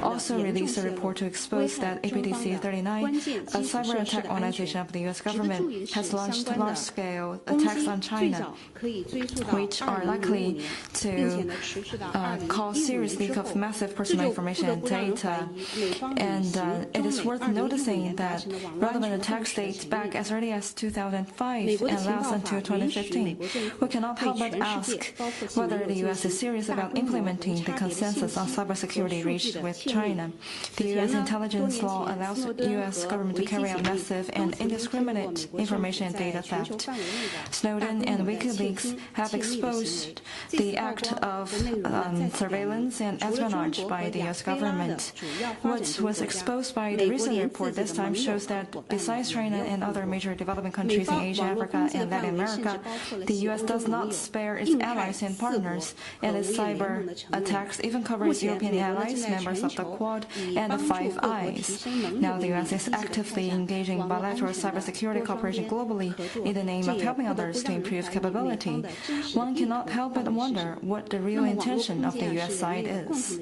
also released a report to expose that APTC-39, a cyber attack organization of the U.S. government, has launched large-scale attacks on China, which are likely to cause serious leak of massive personal information and data. And it is worth noticing that relevant attacks date back as early as 2005 and last until 2015. We cannot help but ask whether the U.S. is serious about implementing the consensus on cybersecurity reached with China. The U.S. intelligence law allows the U.S. government to carry out massive and indiscriminate information and data theft. Snowden and WikiLeaks have exposed the act of surveillance and espionage by the U.S. government. What was exposed by the recent report this time shows that besides China and other major developing countries in Asia, Africa, and Latin America, the U.S. does not spare its allies and partners, and its cyber attacks even covers European allies, members of the Quad, and the Five Eyes. Now the U.S. is actively engaging bilateral cybersecurity cooperation globally in the name of helping others to improve capability. One cannot help but wonder what the real intention of the U.S. side is.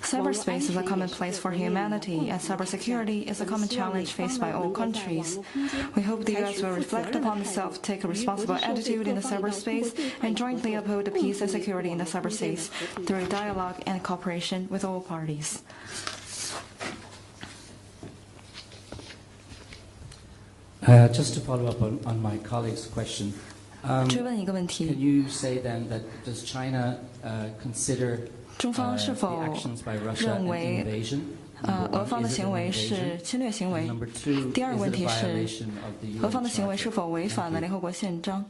Cyberspace is a common place for humanity, and cybersecurity is a common challenge faced by all countries. We hope the U.S. will reflect upon itself, take a responsible attitude in the cyberspace, and jointly uphold the peace and security in the cyberspace through dialogue and cooperation with all parties. Just to follow up on my colleague's question, can you say then that does China consider the actions by Russia an invasion? 俄方的行为是侵略行为。第二个问题是，俄方的行为是否违反了联合国宪章？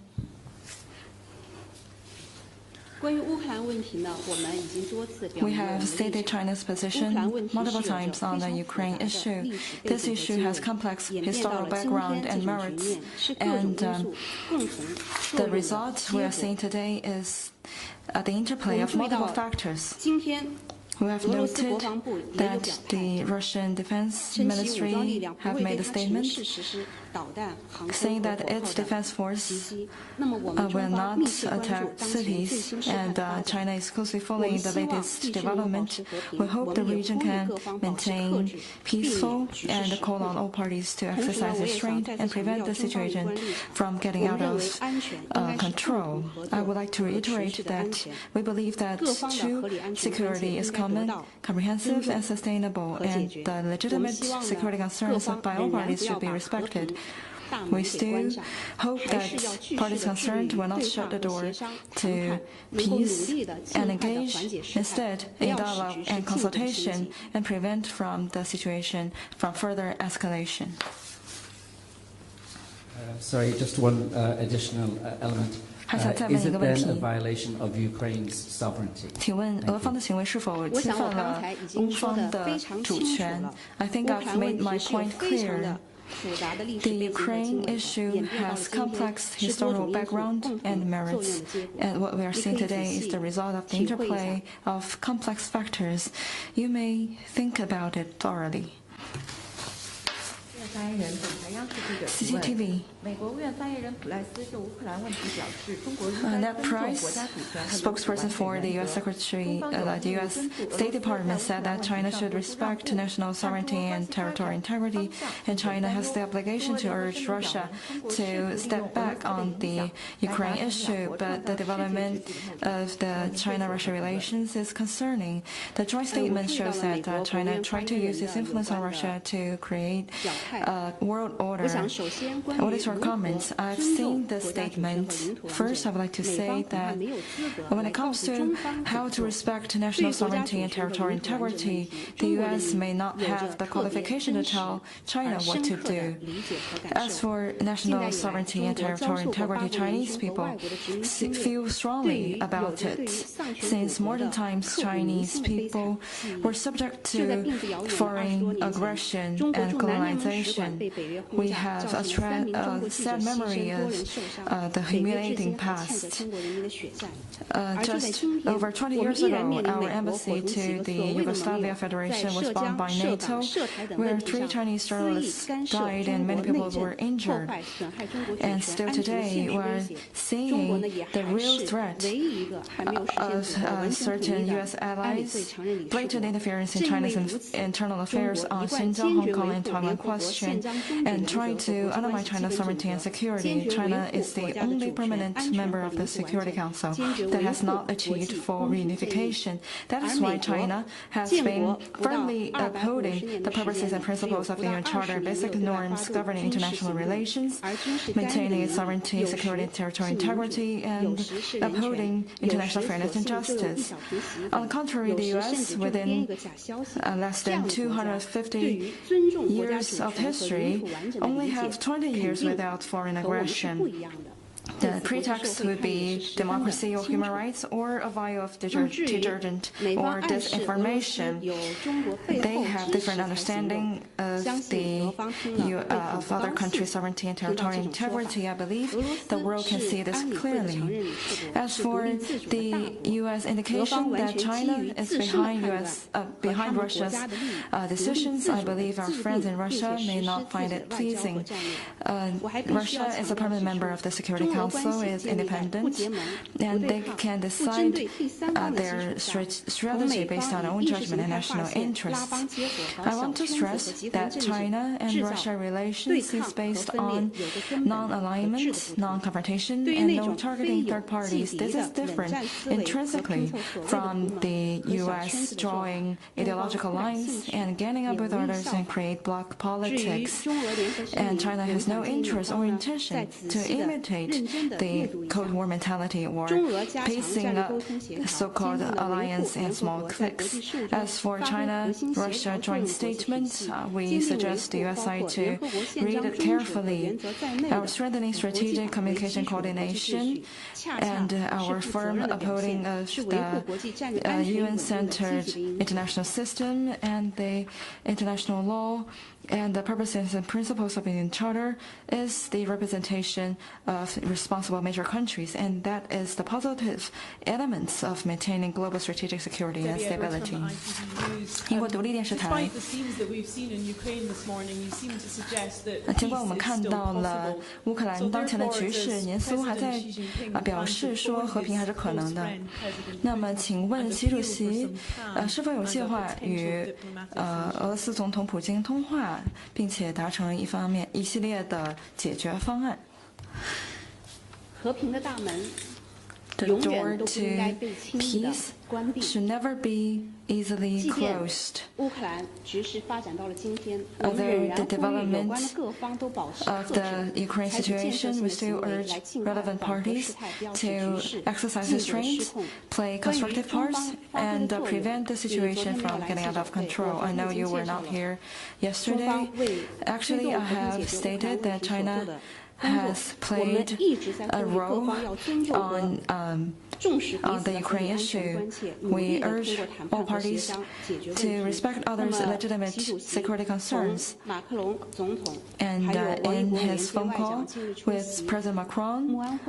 关于乌克兰问题呢，我们已经多次表明 We have stated China's position multiple times on the Ukraine issue. This issue has complex historical background and merits, and the result we are seeing today is the interplay of multiple factors. We have noted that the Russian Defense Ministry have made a statement saying that its defense force will not attack cities, and China is closely following the latest development. We hope the region can maintain peaceful and call on all parties to exercise restraint and prevent the situation from getting out of control. I would like to reiterate that we believe that true security is common, comprehensive, and sustainable, and the legitimate security concerns by all parties should be respected. We still hope that parties concerned will not shut the door to peace and engage instead in dialogue and consultation and prevent from the situation from further escalation. Sorry, just one additional element. Is it then a violation of Ukraine's sovereignty? 请问俄方的行为是否侵犯了乌方的主权？ I think I've made my point clear. The Ukraine issue has complex historical background and merits, and what we are seeing today is the result of the interplay of complex factors. You may think about it thoroughly. CCTV. Ned Price, spokesperson for the U.S. the U.S. State Department, said that China should respect national sovereignty and territorial integrity, and China has the obligation to urge Russia to step back on the Ukraine issue. But the development of the China-Russia relations is concerning. The joint statement shows that China tried to use its influence on Russia to create a world order. What is your comments? I've seen the statement. First, I would like to say that when it comes to how to respect national sovereignty and territorial integrity, the U.S. may not have the qualification to tell China what to do. As for national sovereignty and territorial integrity, Chinese people feel strongly about it. Since modern times, Chinese people were subject to foreign aggression and colonization. generation, we have a sad memory of the humiliating past. Just over 20 years ago, our embassy to the Yugoslavia Federation was bombed by NATO, where 3 Chinese journalists died and many people were injured. And still today, we're seeing the real threat of certain U.S. allies' blatant interference in China's internal affairs on Xinjiang, Hong Kong, and Taiwan question, and trying to undermine China's sovereignty and security. China is the only permanent member of the Security Council that has not achieved full reunification. That is why China has been firmly upholding the purposes and principles of the UN Charter and basic norms governing international relations, maintaining its sovereignty, security, and territorial integrity, and upholding international fairness and justice. On the contrary, the U.S., within less than 250 years of history, only have 20 years without foreign aggression. The pretext would be democracy or human rights, or a vial of detergent or disinformation. They have different understanding of other countries' sovereignty and territorial integrity. I believe the world can see this clearly. As for the U.S. indication that China is behind Russia's decisions, I believe our friends in Russia may not find it pleasing. Russia is a permanent member of the Security Council, is independent, and they can decide their strategy based on their own judgment and national interests. I want to stress that China and Russia relations is based on non-alignment, non-confrontation, and no targeting third parties. This is different intrinsically from the U.S. drawing ideological lines and ganging up with others and create bloc politics. And China has no interest or intention to imitate the Cold War mentality or pacing up so-called alliance and small cliques. As for China-Russia joint statement, we suggest the U.S. side to read it carefully. Our strengthening strategic communication coordination and our firm upholding of the UN-centered international system and the international law and the purposes and principles of the UN Charter is the representation of responsible major countries, and that is the positive elements of maintaining global strategic security and stability. 英国独立电视台。尽管我们看到了乌克兰当前的局势，您似乎还在表示说和平还是可能的。那么，请问习主席是否有计划与俄罗斯总统普京通话，并且达成一系列的解决方案？和平的大门 The door to peace should never be easily closed. Although the development of the Ukraine situation, we still urge relevant parties to exercise restraint, play constructive parts, and prevent the situation from getting out of control. I know you were not here yesterday. Actually, I have stated that China has played a role on the Ukraine issue. We urge all parties to respect others' legitimate security concerns. And in his phone call with President Macron,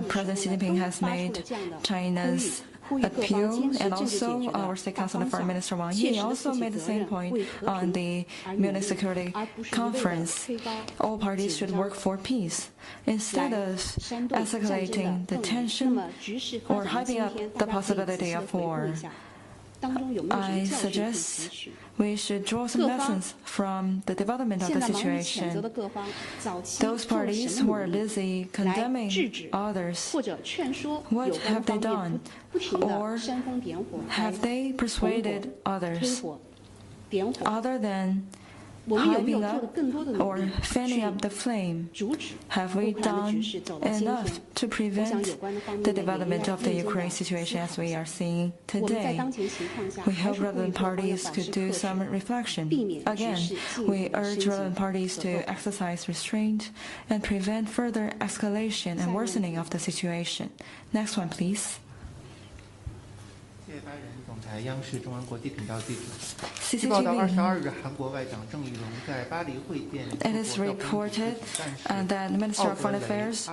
President Xi Jinping has made China's appeal, and also our State Council and Foreign Minister Wang Yi also made the same point on the Munich Security Conference. All parties should work for peace instead of escalating the tension or hyping up the possibility of war. I suggest we should draw some lessons from the development of the situation. Those parties who are busy condemning others, what have they done? Or have they persuaded others other than hyping up or fanning up the flame? Have we done enough to prevent the development of the Ukraine situation as we are seeing today? We hope relevant parties could do some reflection. Again, we urge relevant parties to exercise restraint and prevent further escalation and worsening of the situation. Next one, please. 台央视中央国际频道记者。据 CCTV. 报道，22日，韩国外长郑义溶在巴黎会见。It is reported that the Minister of Foreign Affairs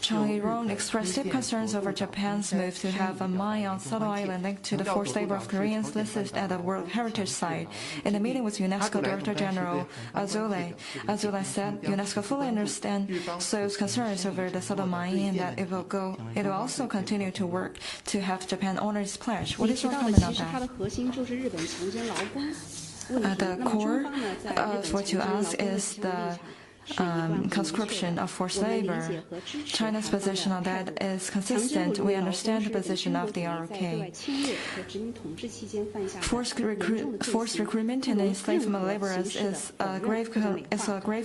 Chung Eui-rong expressed deep concerns over Japan's move to have a mine on Sado Island linked to the forced labor of Koreans listed at the World Heritage Site. In a meeting with UNESCO Director General Azule said UNESCO fully understands Seoul's concerns over the Sado mine and that it will also continue to work to have Japan honor its pledge. What is your comment on that? The core of what you ask is the conscription of forced labor. China's position on that is consistent. We understand the position of the ROK. Forced recruitment and enslavement of laborers is a grave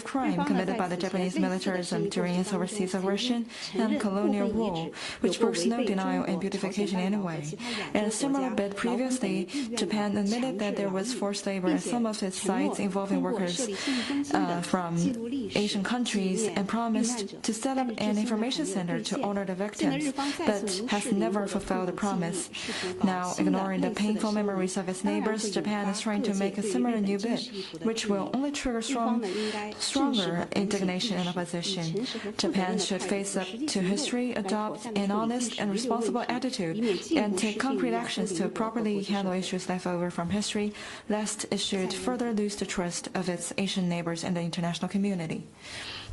crime committed by the Japanese militarism during its overseas aggression and colonial rule, which brings no denial and beautification anyway. In a similar bid previously, Japan admitted that there was forced labor at some of its sites involving workers from Asian countries and promised to set up an information center to honor the victims, but has never fulfilled the promise. Now, ignoring the painful memories of its neighbors, Japan is trying to make a similar new bid, which will only trigger stronger indignation and opposition. Japan should face up to history, adopt an honest and responsible attitude, and take concrete actions to properly handle issues left over from history, lest it should further lose the trust of its Asian neighbors and the international community.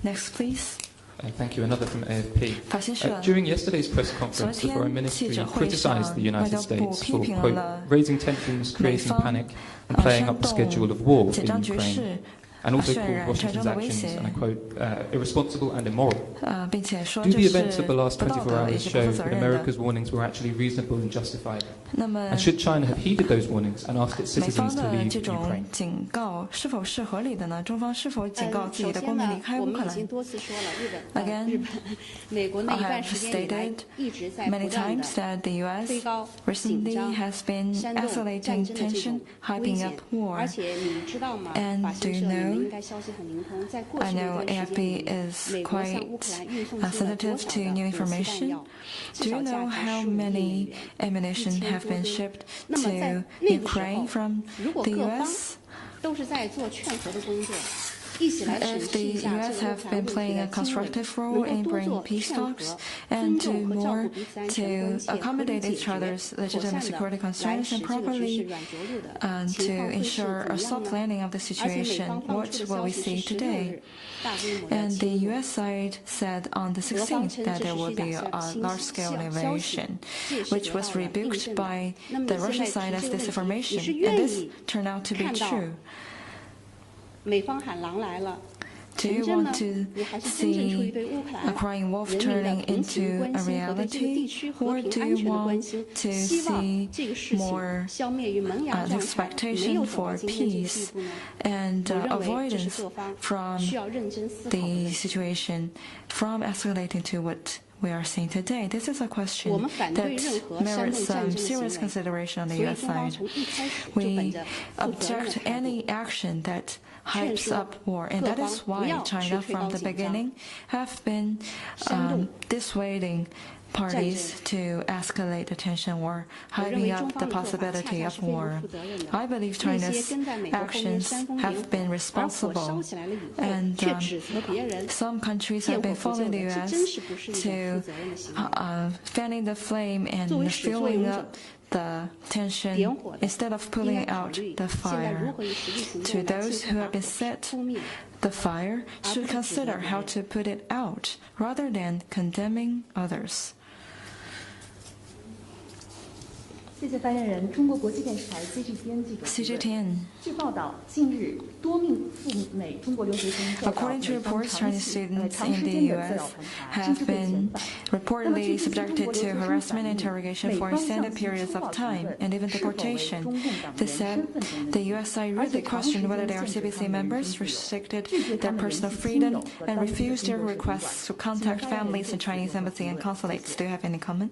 Next, please. Thank you. Another from AFP. During yesterday's press conference, the Foreign Ministry criticised the United States for, quote, raising tensions, creating panic, and playing up the schedule of war in Ukraine, and also called Washington's actions, and I quote, irresponsible and immoral. Do the events of the last 24 hours show that America's warnings were actually reasonable and justified? And should China have heeded those warnings and asked its citizens to leave Ukraine? Again, I have stated many times that the U.S. recently has been escalating tension, hyping up war. And do you know, I know AFP is quite sensitive to new information. Do you know how many ammunition have been shipped to Ukraine from the U.S.? If the U.S. have been playing a constructive role in bringing peace talks and do more to accommodate each other's legitimate security concerns and properly to ensure a soft landing of the situation, what will we see today? And the U.S. side said on the 16th that there will be a large-scale invasion, which was rebuked by the Russian side as disinformation, and this turned out to be true. Do you want to see a crying wolf turning into a reality, or do you want to see more expectation for peace and avoidance from the situation, from escalating to what we are seeing today? This is a question that merits some serious consideration on the U.S. side. We object to any action that hypes up war, and that is why China from the beginning have been dissuading parties to escalate the tension or hyping up the possibility of war. I believe China's actions have been responsible, and some countries have been following the U.S. to fanning the flame and fueling up the tension instead of putting out the fire. To those who have been set the fire should consider how to put it out rather than condemning others. 谢谢发言人。中国国际电视台 CGTN 记者。CGTN. 据报道，近日多名赴美中国留学生受到 According to reports, Chinese students in the U.S. have been reportedly subjected to harassment and interrogation for extended periods of time and even deportation. They said the U.S. side really questioned whether they are CBC members, restricted their personal freedom, and refused their requests to contact families in Chinese embassy and consulates. Do you have any comment?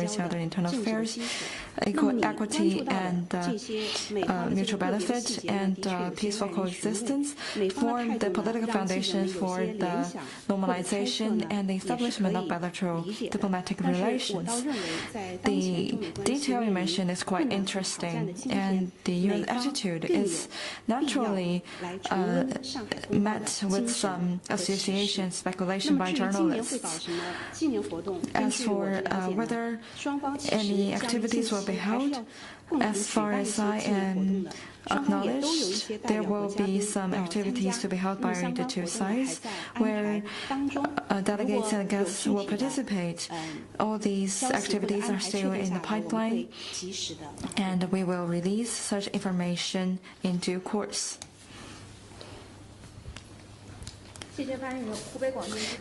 security, other internal affairs, equity and mutual benefit, and peaceful coexistence form the political foundation for the normalization and the establishment of bilateral diplomatic relations. The detail you mentioned is quite interesting, and the U.S. attitude is naturally met with some association speculation by journalists. As for whether any activities will be held, as far as I am acknowledged, there will be some activities to be held by the two sides where delegates and guests will participate. All these activities are still in the pipeline, and we will release such information in due course.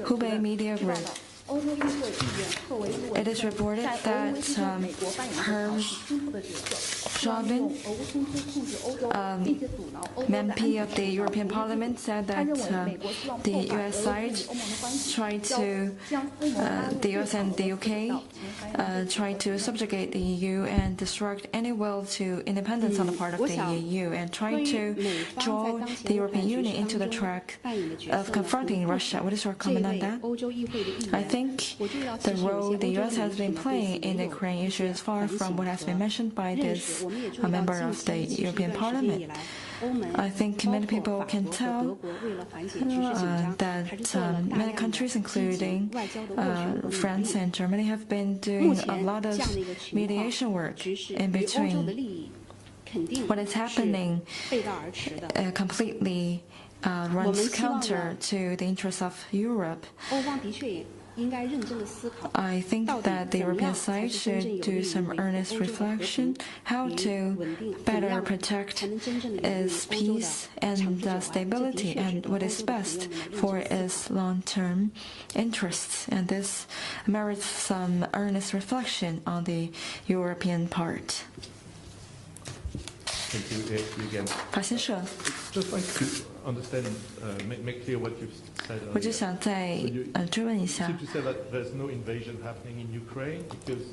Hubei Media Group. It is reported that Herb Schaubin, MP of the European Parliament, said that the US side tried to, the US and the UK tried to subjugate the EU and disrupt any will to independence on the part of the EU and tried to draw the European Union into the track of confronting Russia. What is your comment on that? I think the role the US has been playing in the Ukraine issue is far from what has been mentioned by this member of the European Parliament. I think many people can tell that many countries, including France and Germany, have been doing a lot of mediation work in between. What is happening completely runs counter to the interests of Europe. I think that the European side should do some earnest reflection how to better protect its peace and stability and what is best for its long-term interests. And this merits some earnest reflection on the European part. Thank you again. Just like to understand, make clear what you've said earlier. 我就想再追问一下。 You seem to say that there's no invasion happening in Ukraine because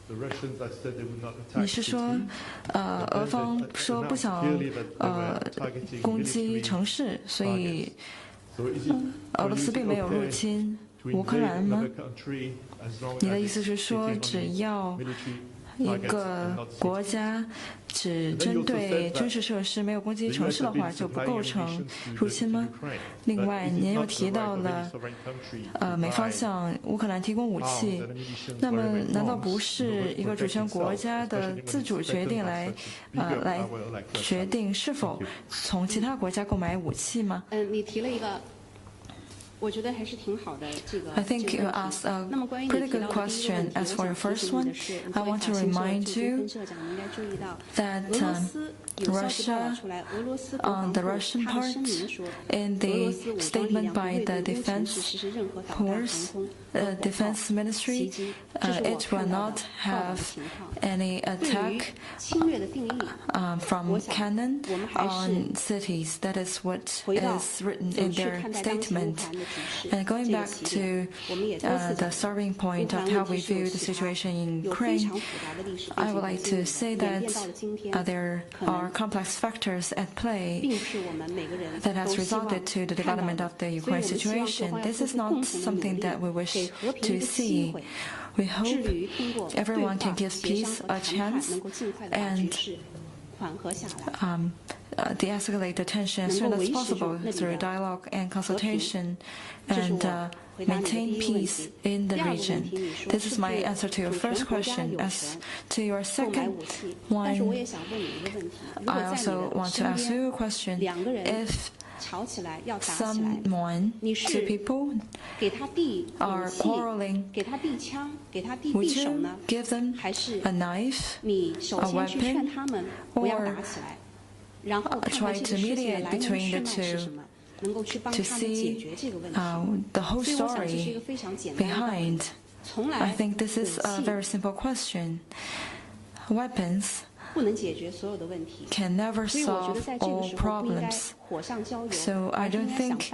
the Russians have said they would not attack. 你是说，俄方说不想攻击城市，所以俄罗斯并没有入侵乌克兰吗？你的意思是说，只要一个国家只针对军事设施没有攻击城市的话，就不构成入侵吗？另外，您又提到了美方向乌克兰提供武器，那么难道不是一个主权国家的自主决定来决定是否从其他国家购买武器吗？你提了一个。 我觉得还是挺好的。这个 I think you asked a pretty good question. As for your first one, I want to remind you that Russia, on the Russian part, in the statement by the Defense Ministry, it will not have any attack from cannon on cities. That is what is written in their statement. And going back to the starting point of how we view the situation in Ukraine, I would like to say that there are complex factors at play that has resulted to the development of the Ukraine situation. This is not something that we wish to see. We hope everyone can give peace a chance and de-escalate the tension as soon as possible through dialogue and consultation and maintain peace in the region. This is my answer to your first question. As to your second one, I also want to ask you a question. If someone, two people, are quarreling, would you give them a knife, a weapon, or try to mediate between the two to see the whole story behind? I think this is a very simple question. Weapons can never solve all problems. So I don't think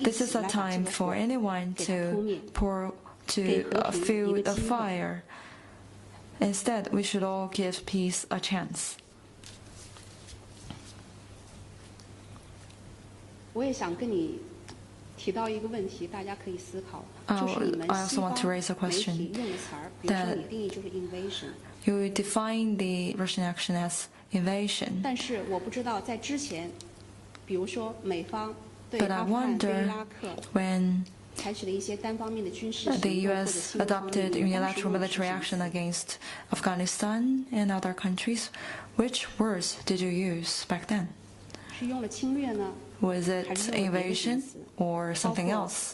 this is a time for anyone to fuel the fire. Instead, we should all give peace a chance. I also want to raise a question that you define the Russian action as invasion. But I wonder when the US adopted unilateral military action against Afghanistan and other countries, which words did you use back then? Was it invasion or something else?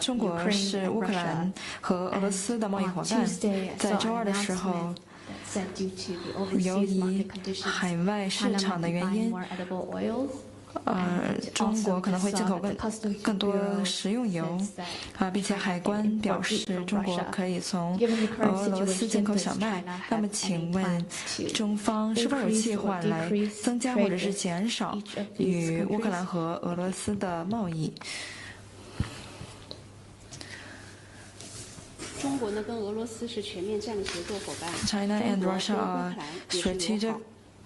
中国是乌克兰和俄罗斯的贸易伙伴。在周二的时候，由于海外市场的原因，中国可能会进口更多食用油，并且海关表示中国可以从俄罗斯进口小麦。那么，请问中方是否有计划来增加或者是减少与乌克兰和俄罗斯的贸易？中国呢跟俄罗斯是全面战略合作伙伴。China and Russia are strategic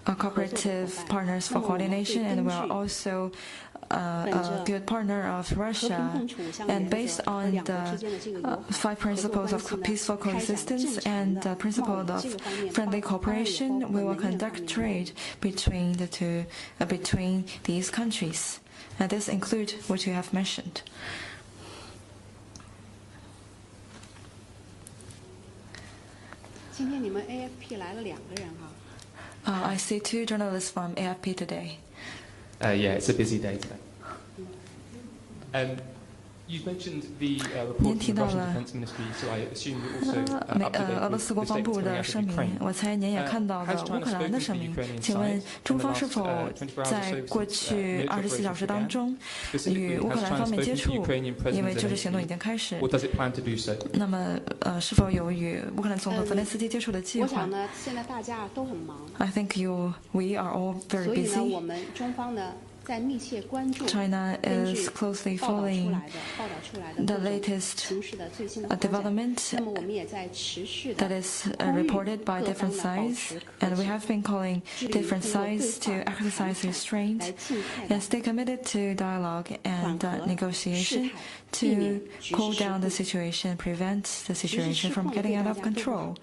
cooperative partners for coordination, and we are also a good partner of Russia. And based on the 5 principles of peaceful coexistence and the principle of friendly cooperation, we will conduct trade between between these countries. And this includes what you have mentioned. I see 2 journalists from AFP today. Yeah, it's a busy day today. You've mentioned the report from the Russian Defense Ministry, so I assume you're also up to date 俄罗斯国防部的声明，我猜您也看到了乌克兰的声明。请问中方是否在过去24小时当中与乌克兰方面接触？因为救治行动已经开始。那么，是否有与乌克兰总统泽连斯基接触的计划？我想呢，现在大家都很忙。I think we are all very busy. 所以呢，我们中方呢。China is closely following the latest development that is reported by different sides, and we have been calling different sides to exercise restraint and stay committed to dialogue and negotiation to cool down the situation, prevent the situation from getting out of control,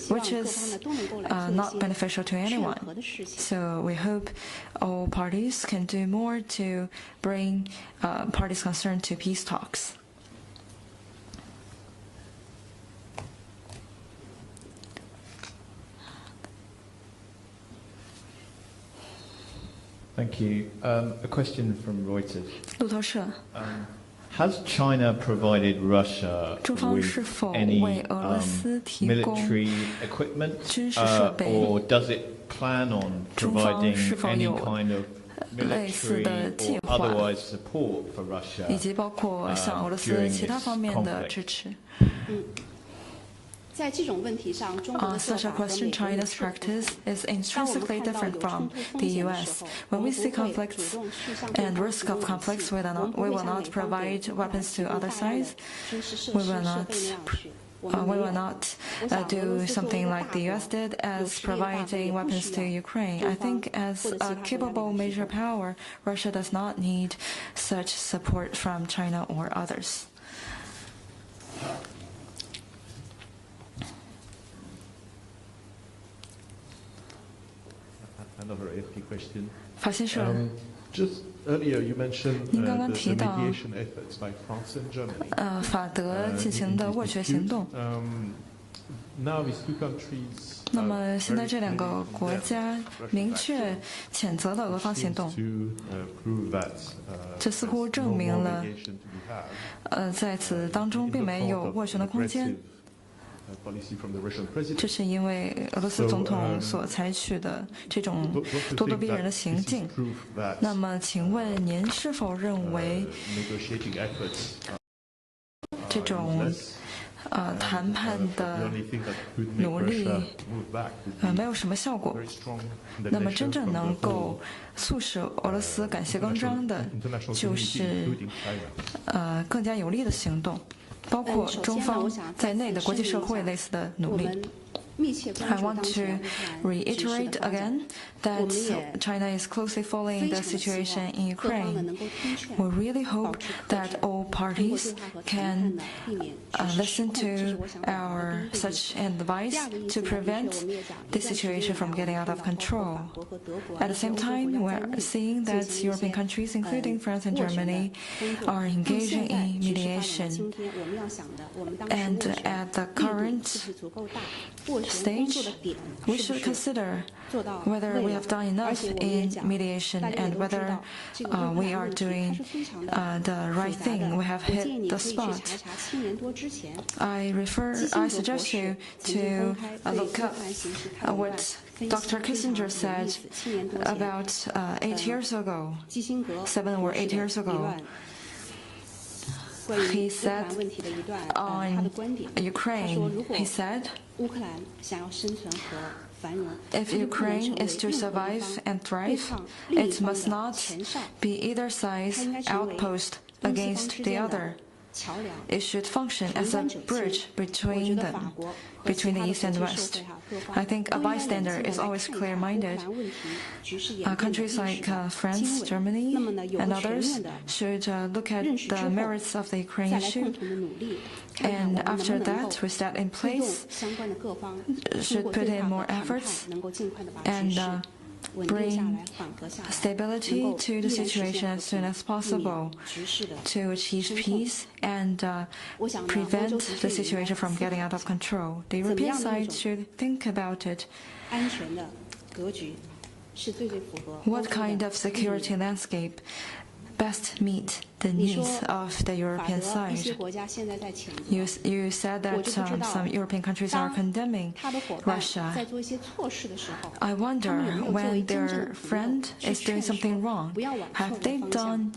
which is not beneficial to anyone. So we hope all parties can do more to bring parties concerned to peace talks. Thank you. A question from Reuters. 路透社。Has China provided Russia with any military equipment, or does it plan on providing any kind of military or otherwise support for Russia during this conflict? On such a question, China's practice is intrinsically different from the U.S. When we see conflicts and risk of conflicts, we will not provide weapons to other sides. We will not do something like the U.S. did as providing weapons to Ukraine. I think as a capable major power, Russia does not need such support from China or others. Another AFP question. 法新社。Just earlier you mentioned the mediation efforts by France and Germany. 法德进行的斡旋行动。Now these 2 countries. 那么现在这2个国家明确谴责了俄方行动，这似乎证明了，在此当中并没有斡旋的空间。这是因为俄罗斯总统所采取的这种咄咄逼人的行径。那么，请问您是否认为这种谈判的努力没有什么效果？那么，真正能够促使俄罗斯改邪更张的，就是更加有力的行动。包括中方在内的国际社会类似的努力。I want to reiterate again that China is closely following the situation in Ukraine. We really hope that all parties can listen to our such advice to prevent the situation from getting out of control. At the same time, we're seeing that European countries, including France and Germany, are engaging in mediation. And at the current stage, we should consider whether we have done enough in mediation and whether we are doing the right thing. We have hit the spot. I suggest you to look up what Dr. Kissinger said about 8 years ago, 7 or 8 years ago. He said on Ukraine, he said, if Ukraine is to survive and thrive, it must not be either side's outpost against the other. It should function as a bridge between them, between the East and West. I think a bystander is always clear-minded. Countries like France, Germany, and others should look at the merits of the Ukraine issue. And after that, with that in place, should put in more efforts and bring stability to the situation as soon as possible to achieve peace and prevent the situation from getting out of control. The European side should think about it. What kind of security landscape best meet the needs of the European side? You said that some European countries are condemning Russia. I wonder, when their friend is doing something wrong, have they done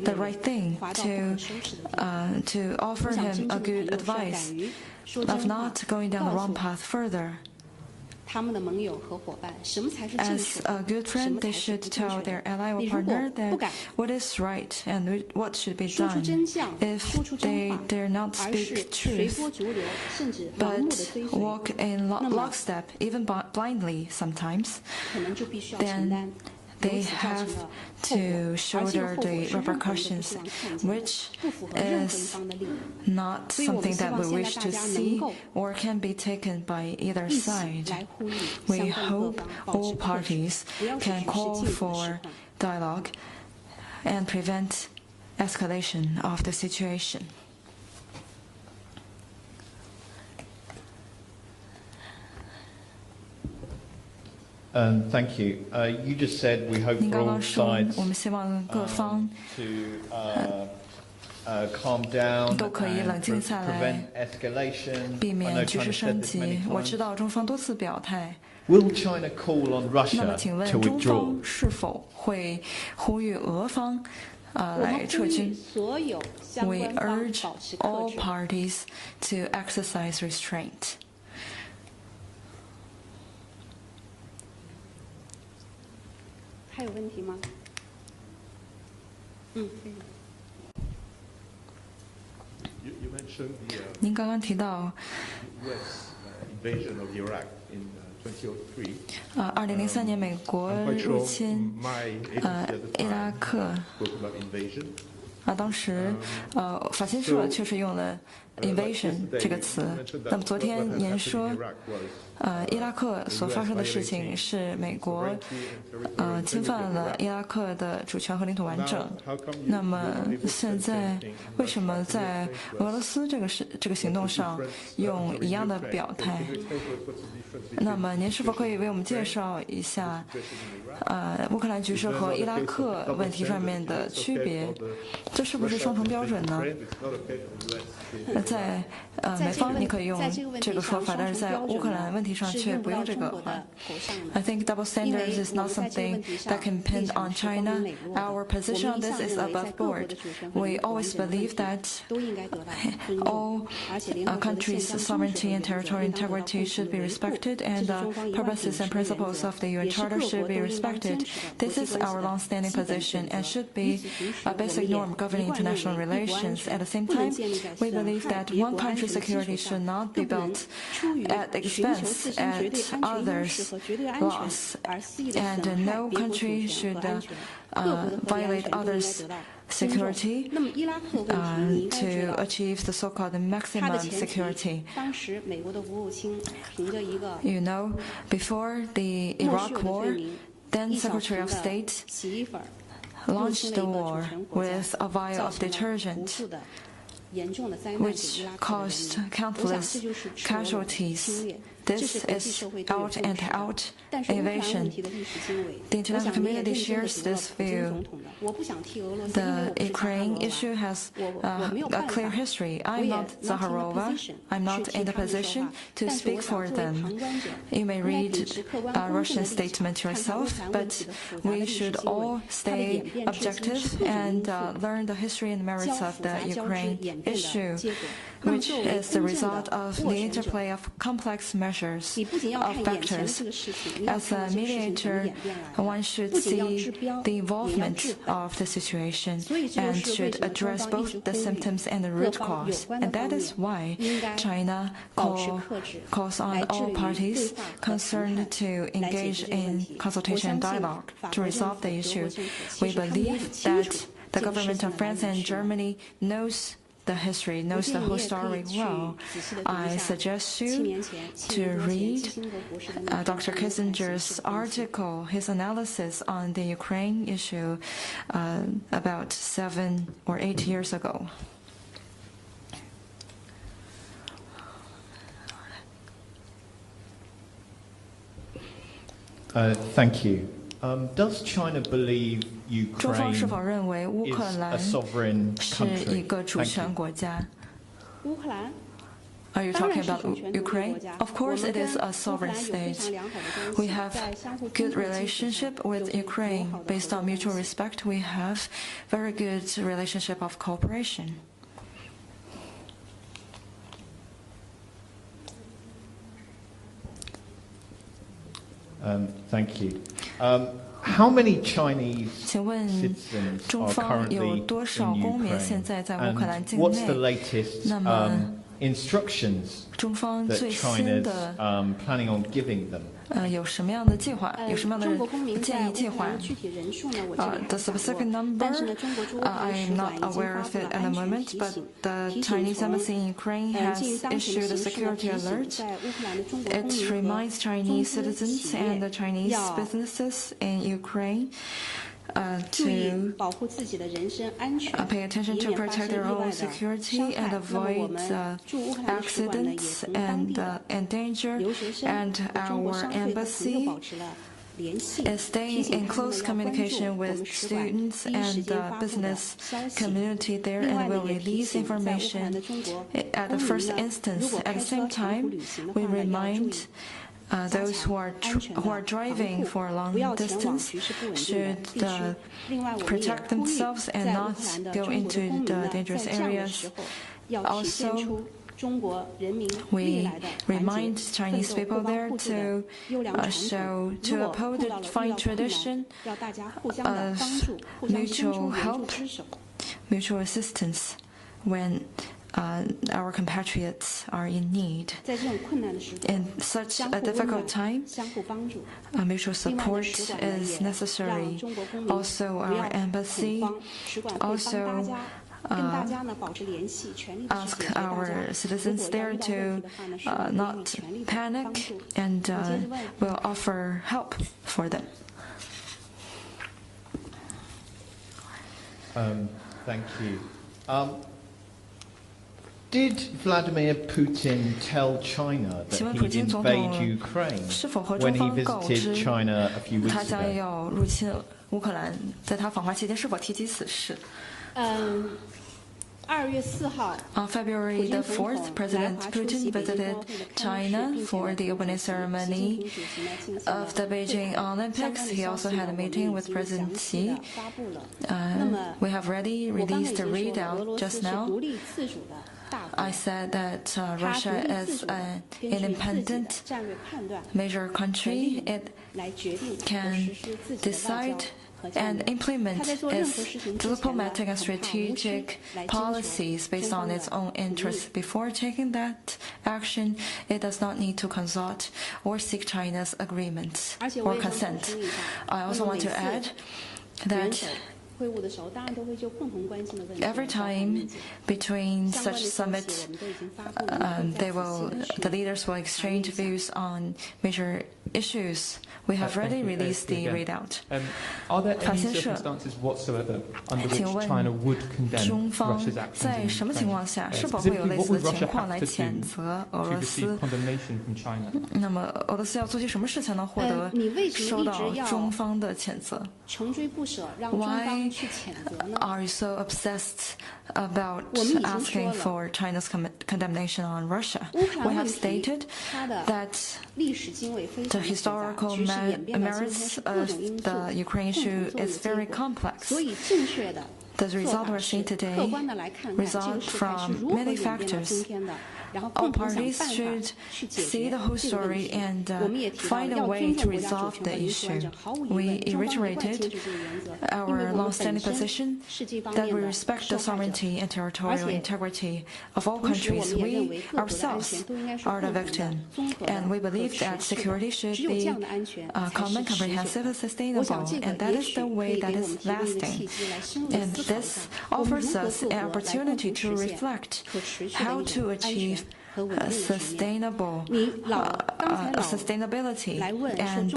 the right thing to offer him a good advice of not going down the wrong path further? As a good friend, they should tell their ally or partner that what is right and what should be done. If they dare not speak truth, but walk in lockstep, even blindly sometimes, then they have to shoulder the repercussions, which is not something that we wish to see or can be taken by either side. We hope all parties can call for dialogue and prevent escalation of the situation. Thank you. You just said we hope for all sides to calm down and prevent escalation. 避免局势升级。我知道中方多次表态。 Will China call on Russia 那么，请问 to 中 withdraw? 方是否会呼吁俄方来撤军？ We urge all parties to exercise restraint. 还有问题吗？您刚刚提到2003年美国入侵伊拉克。当时法新社确实用了 invasion 这个词。那么昨天您说，伊拉克所发生的事情是美国侵犯了伊拉克的主权和领土完整。那么现在为什么在俄罗斯这个行动上用一样的表态？那么您是否可以为我们介绍一下乌克兰局势和伊拉克问题上面的区别？这是不是双重标准呢？在美方你可以用这个说法，但是在乌克兰问题上却不用这个话。I think double standards is not something that can pin on China. Our position on this is above board. We always believe that all countries' sovereignty and territorial integrity should be respected, and the purposes and principles of the UN Charter should be respected. This is our long-standing position and should be a basic norm governing international relations. At the same time, we believe that one country's security should not be built at the expense at others' loss, and no country should violate others' security to achieve the so-called maximum security. You know, before the Iraq War, then Secretary of State launched the war with a vial of detergent, which caused countless casualties This is out invasion. The international community shares this view. The Ukraine issue has a clear history. I'm not Zakharova. I'm not in the position to speak for them. You may read a Russian statement yourself, but we should all stay objective and learn the history and merits of the Ukraine issue, which is the result of the interplay of complex measures of factors. As a mediator, one should see the involvement of the situation and should address both the symptoms and the root cause. And that is why China calls on all parties concerned to engage in consultation and dialogue to resolve the issue. We believe that the government of France and Germany knows the history, knows the whole story well. I suggest you to read Dr. Kissinger's article, his analysis on the Ukraine issue about 7 or 8 years ago. Thank you. Does China believe 中方是否认为乌克兰是一个主权国家？ Are you talking about Ukraine? Of course it is a sovereign state. We have good relationship with Ukraine. Based on mutual respect, we have very good relationship of cooperation. Thank you. How many Chinese 请问 citizens 中 are 方有 currently 多少 in 公民现在在乌克兰 Ukraine? 境 And what's the 内？ latest 那么 instructions 中方 that 最新 China's 的 planning on giving them? 有什么样的计划？有什么样的建议计划？The specific number, I'm not aware of it at the moment, but the Chinese embassy in Ukraine has issued a security alert. It reminds Chinese citizens and the Chinese businesses in Ukraine to pay attention to protect their own security and avoid accidents and danger. And our embassy is staying in close communication with students and the business community there and will release information at the first instance. At the same time, we remind those who are driving for a long distance should protect themselves and not go into the dangerous areas. Also, we remind Chinese people there to uphold the fine tradition of mutual help, mutual assistance when our compatriots are in need. In such a difficult time, mutual support is necessary. Also, our embassy also ask our citizens there to not panic and will offer help for them. Thank you. Did Vladimir Putin tell China that he'd invade Ukraine when he visited China a few weeks ago? 乌克兰在他访华期间是否提及此事？ On February the 4th, President Putin visited China for the opening ceremony of the Beijing Olympics. He also had a meeting with President Xi. We have already released a readout just now. I said that Russia is an independent major country. It can decide and implement its diplomatic and strategic policies based on its own interests. Before taking that action, it does not need to consult or seek China's agreement or consent. I also want to add that every time between such summits, the leaders will exchange views on major issues, we have already released the readout. Are there any circumstances whatsoever under which China would condemn Russia's actions 在什么情况下，是否会有类似的情况来谴责俄罗斯？那么俄罗斯要做些什么事才能获得受到中方的谴责？ Why are you so obsessed about asking for China's condemnation on Russia? We have stated that the historical merits of the Ukraine issue is very complex. The result we're seeing today result from many factors. All parties should see the whole story and find a way to resolve the issue. We reiterated our long-standing position that we respect the sovereignty and territorial integrity of all countries. We ourselves are the victim, and we believe that security should be common, comprehensive, and sustainable, and that is the way that is lasting. And this offers us an opportunity to reflect how to achieve sustainability and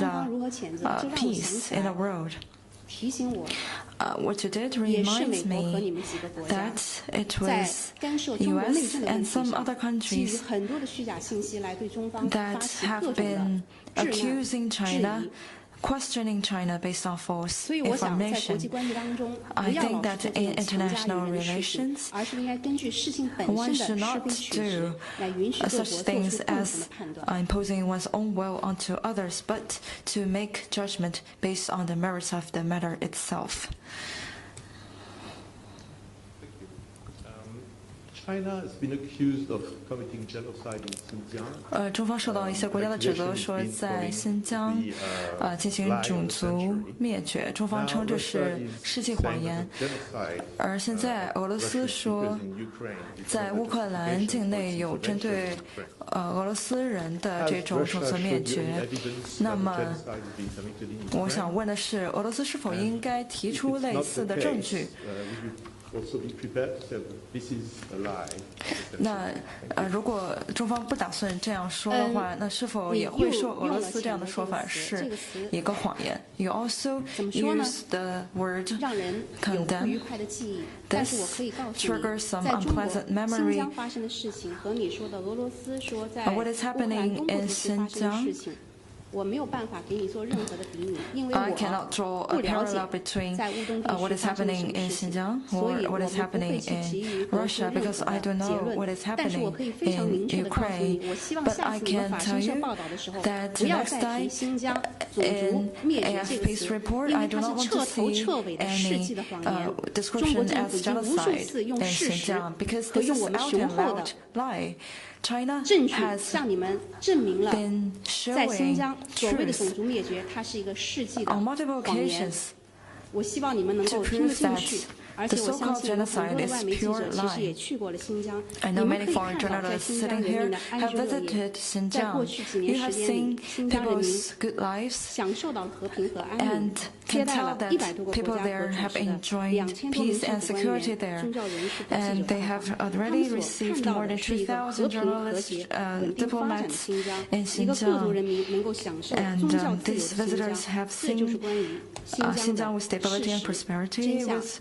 peace in the world. What you did reminds me that it was U.S. and some other countries that have been accusing China, questioning China based on false information. I think that in international relations, one should not do such things as imposing one's own will onto others, but to make judgment based on the merits of the matter itself. China has been accused of committing genocide in Xinjiang. 中方受到一些国家的指责，说在新疆进行种族灭绝。中方称这是世纪谎言。而现在俄罗斯说，在乌克兰境内有针对俄罗斯人的这种种族灭绝。那么，我想问的是，俄罗斯是否应该提出类似的证据？ 那如果中方不打算这样说的话，那是否也会说俄罗斯这样的说法是一个谎言 ？You also use the word condemn. This triggers some unpleasant memory. What is happening in Xinjiang? I cannot draw a parallel between what is happening in Xinjiang or what is happening in Russia because I don't know what is happening in Ukraine. But I can tell you that next time in AFP's report, I do not want to see any description as genocide in Xinjiang because this is out and loud lie. China has been showing truth on multiple occasions to prove that the so-called genocide is pure lie. I know many foreign journalists sitting here have visited Xinjiang. You have seen people's good lives and can tell that people there have enjoyed peace and security there. And they have already received more than 2,000 journalists, diplomats in Xinjiang. And these visitors have seen Xinjiang with stability and prosperity, with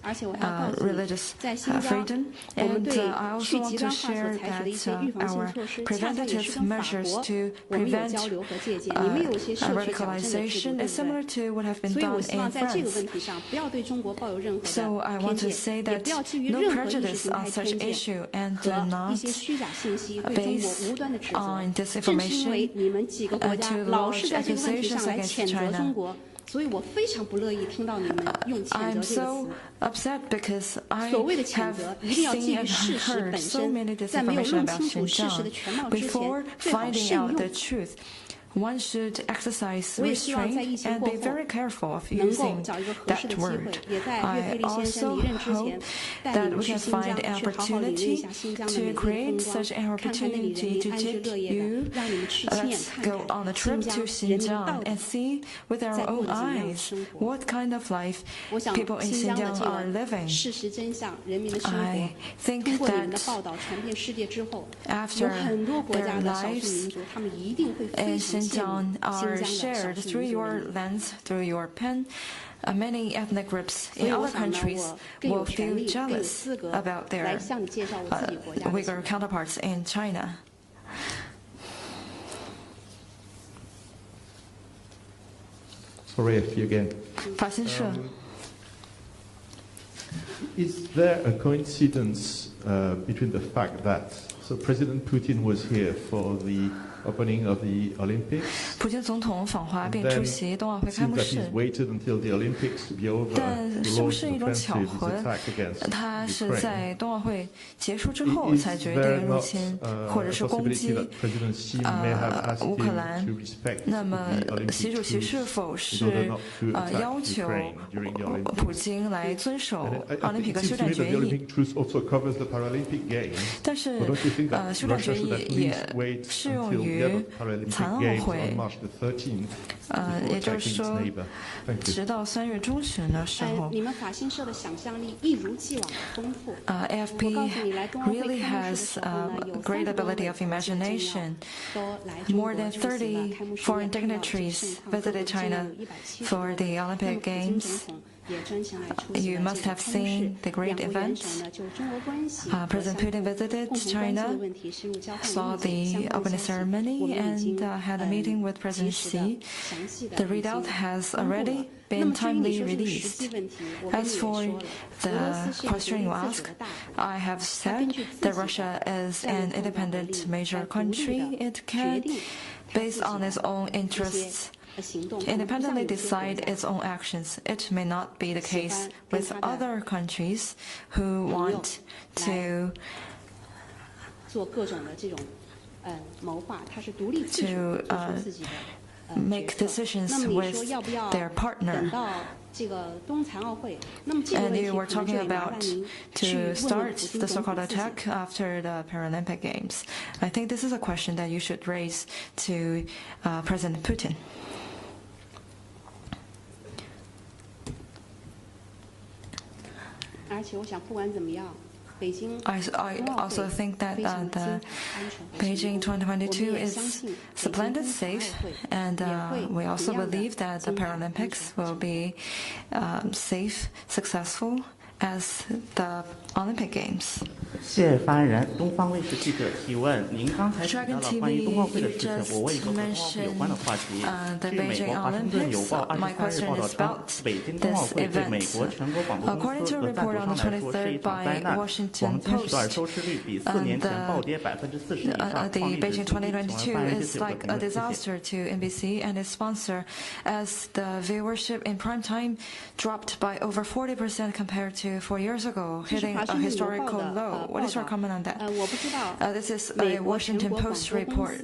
religious freedom. And I also want to share that our preventative measures to prevent radicalization is similar to what have been done in France. So I want to say that no prejudice on such issue and not based on disinformation to launch accusations against China. I'm so upset because I have seen and heard so many disinformation about Xinjiang. Before finding out the truth, one should exercise restraint and be very careful of using that word. I also hope that we can find an opportunity to create such an opportunity to take you. Let's go on a trip to Xinjiang and see with our own eyes what kind of life people in Xinjiang are living. I think that after their lives in Xinjiang, Xinjiang are shared through your lens, through your pen. Many ethnic groups in other countries will feel jealous about their Uyghur counterparts in China. Sorry, if you again. Is there a coincidence between the fact that President Putin was here for the opening of the Olympics. 普京总统访华并出席冬奥会开幕式。但是不是一种巧合？他是在冬奥会结束之后才决定入侵或者是攻击乌克兰。那么习主席是否是要求普京来遵守奥林匹克休战决议？但是休战决议也适用于残奥会，也就是说，直到3月中旬的时候，你们法新社的想象力一如既往丰富。AFP really has great ability of imagination. More than 30 foreign dignitaries visited China for the Olympic Games. You must have seen the great event. President Putin visited China, saw the opening ceremony, and had a meeting with President Xi. The readout has already been timely released. As for the question you ask, I have said that Russia is an independent major country. It can, based on its own interests, independently decide its own actions. It may not be the case with other countries who want to make decisions with their partner. And you were talking about to start the so-called attack after the Paralympic Games. I think this is a question that you should raise to President Putin. I also think that the Beijing 2022 is splendid, safe, and we also believe that the Paralympics will be safe, successful as the Olympic Games. 谢谢发言人。东方卫视记者提问：您刚才提到了关于冬奥会的事情，我问一个和冬奥会有关的话题。据美国华盛顿邮报23日报道称，北京冬奥会对美国全国广播公司和赞助商来说是一场灾难，黄金时段收视率比4年前暴跌40%以上，The Beijing 2022 is like a disaster to NBC and its sponsor, as the viewership in prime time dropped by over 40% compared to 4 years ago, hitting a historical low. What is your comment on that? This is a Washington Post report.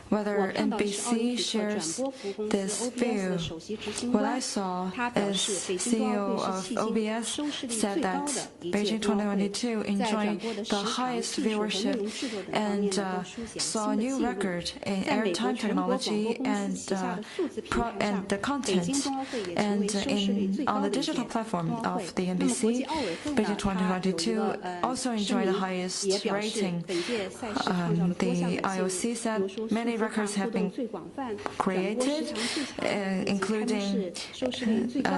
Whether NBC shares this view. What I saw is CEO of OBS said that Beijing 2022 enjoyed the highest viewership and saw a new record in airtime technology and the content. And on the digital platform of the NBC, Beijing 2022 also enjoyed the highest rating. The IOC said many records have been created, including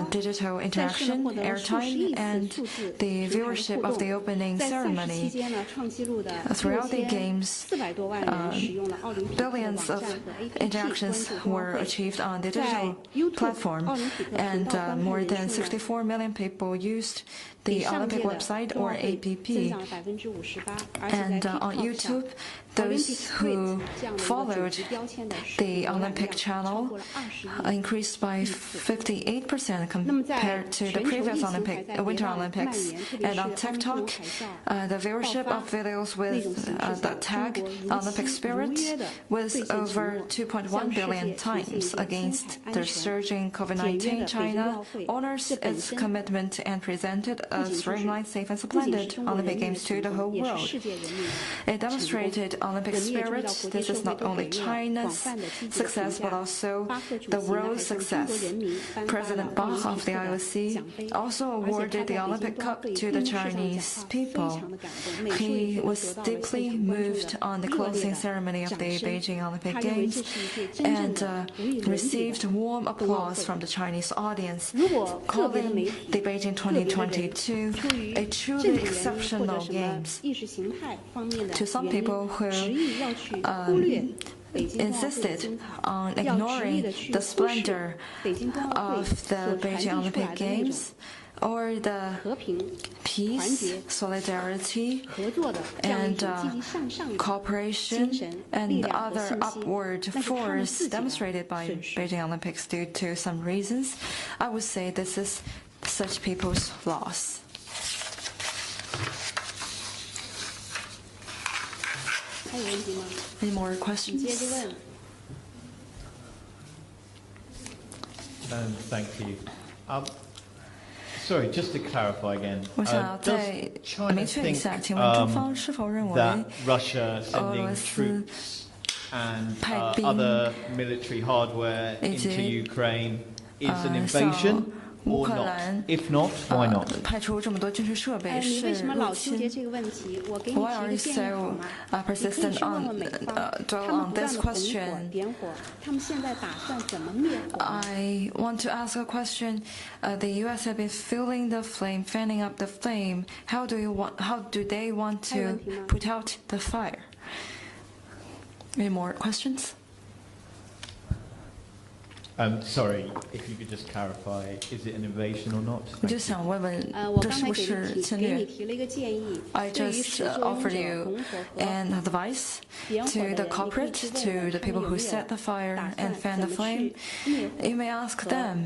digital interaction, airtime, and the viewership of the opening ceremony. Throughout the games, billions of interactions were achieved on the digital platform, and more than 64 million people used the Olympic website or app. And on YouTube, those who followed the Olympic channel increased by 58% compared to the previous Winter Olympics. And on TikTok, the viewership of videos with the tag Olympic Spirit was over 2.1 billion times. Against the surging COVID-19, China honors its commitment and presented a streamlined, safe, and splendid Olympic Games to the whole world. It demonstrated Olympic spirit. This is not only China's success, but also the world's success. President Bach of the IOC also awarded the Olympic Cup to the Chinese people. He was deeply moved on the closing ceremony of the Beijing Olympic Games and received warm applause from the Chinese audience, calling the Beijing 2022 a truly exceptional Games. To some people who insisted on ignoring the splendor of the Beijing Olympic Games or the peace, solidarity, and cooperation and other upward force demonstrated by Beijing Olympics due to some reasons, I would say this is such people's loss. Any more questions? Thank you. Sorry, just to clarify again. Does China think that Russia sending troops and other military hardware into Ukraine is an invasion? Or not? If not, why not? Why are you so persistent on this question? I want to ask a question. The U.S. have been fueling the flame, fanning up the flame. How do they want to put out the fire? Any more questions? Sorry, if you could just clarify, is it an invasion or not? 我就想问问，这是不是侵略 ？I just offered you an advice to the culprit, to the people who set the fire and fan the flame. You may ask them